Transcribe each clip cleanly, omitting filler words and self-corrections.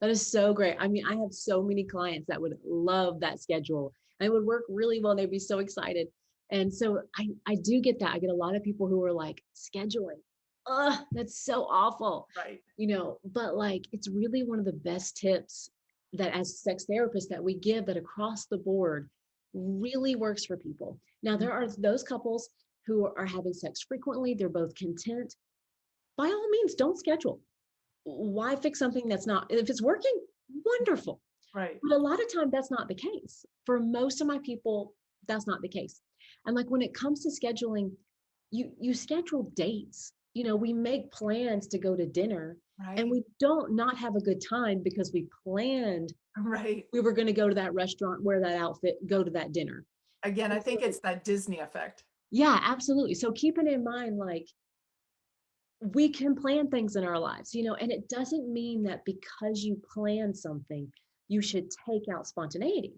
That is so great. I mean, I have so many clients that would love that schedule and it would work really well. They'd be so excited. And so I do get that. I get a lot of people who are like, scheduling. Ugh, that's so awful. Right. But like it's really one of the best tips that as sex therapists that we give that across the board really works for people. Now Mm. there are those couples who are having sex frequently, they're both content. By all means, don't schedule. Why fix something that's not, if it's working, wonderful. Right. But a lot of time that's not the case. For most of my people, that's not the case. And like when it comes to scheduling, you schedule dates. We make plans to go to dinner and Right. we don't not have a good time because we planned Right. we were going to go to that restaurant, wear that outfit, go to that dinner. Again, I And think so, it's that Disney effect. yeah, absolutely. So keeping in mind, like we can plan things in our lives, and it doesn't mean that because you plan something, you should take out spontaneity.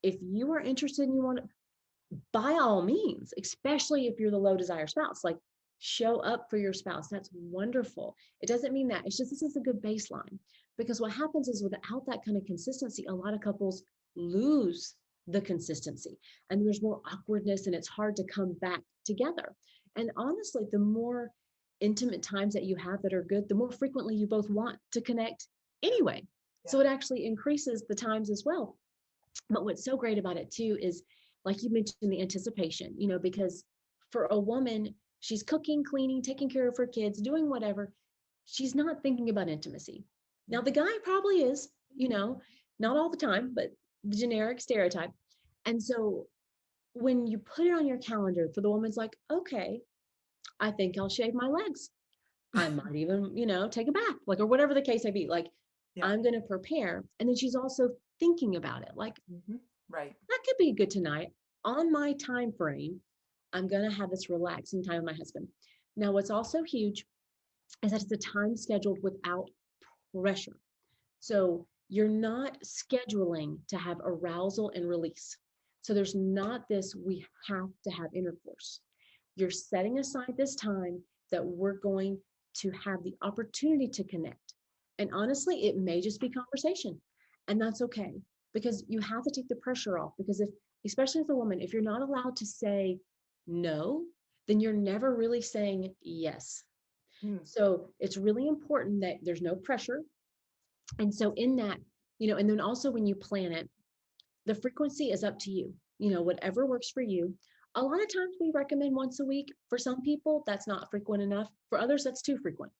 If you are interested and you want to, by all means, especially if you're the low desire spouse, like show up for your spouse. That's wonderful. It doesn't mean that. It's just this is a good baseline. Because what happens is without that kind of consistency, a lot of couples lose the consistency and there's more awkwardness and it's hard to come back together. And honestly, the more intimate times that you have that are good, the more frequently you both want to connect anyway. So Yeah. it actually increases the times as well. But what's so great about it too is, like you mentioned, the anticipation, because for a woman, she's cooking, cleaning, taking care of her kids, doing whatever. She's not thinking about intimacy. Now, the guy probably is, not all the time, but the generic stereotype. And so when you put it on your calendar for the woman's like, okay, I think I'll shave my legs. I might even, take a bath, like, or whatever the case may be. Like, Yeah. I'm going to prepare. And then she's also thinking about it. Like, Mhm. Right. that could be good tonight. On my time frame, I'm going to have this relaxing time with my husband. Now, what's also huge is that it's a time scheduled without pressure. So you're not scheduling to have arousal and release. So there's not this, we have to have intercourse. You're setting aside this time that we're going to have the opportunity to connect. And honestly, it may just be conversation. And that's okay because you have to take the pressure off. Because if, especially as a woman, if you're not allowed to say no, then you're never really saying yes. Mm. So it's really important that there's no pressure. And so in that, and then also when you plan it, the frequency is up to you. Whatever works for you. A lot of times we recommend once a week. For some people, that's not frequent enough. For others, that's too frequent.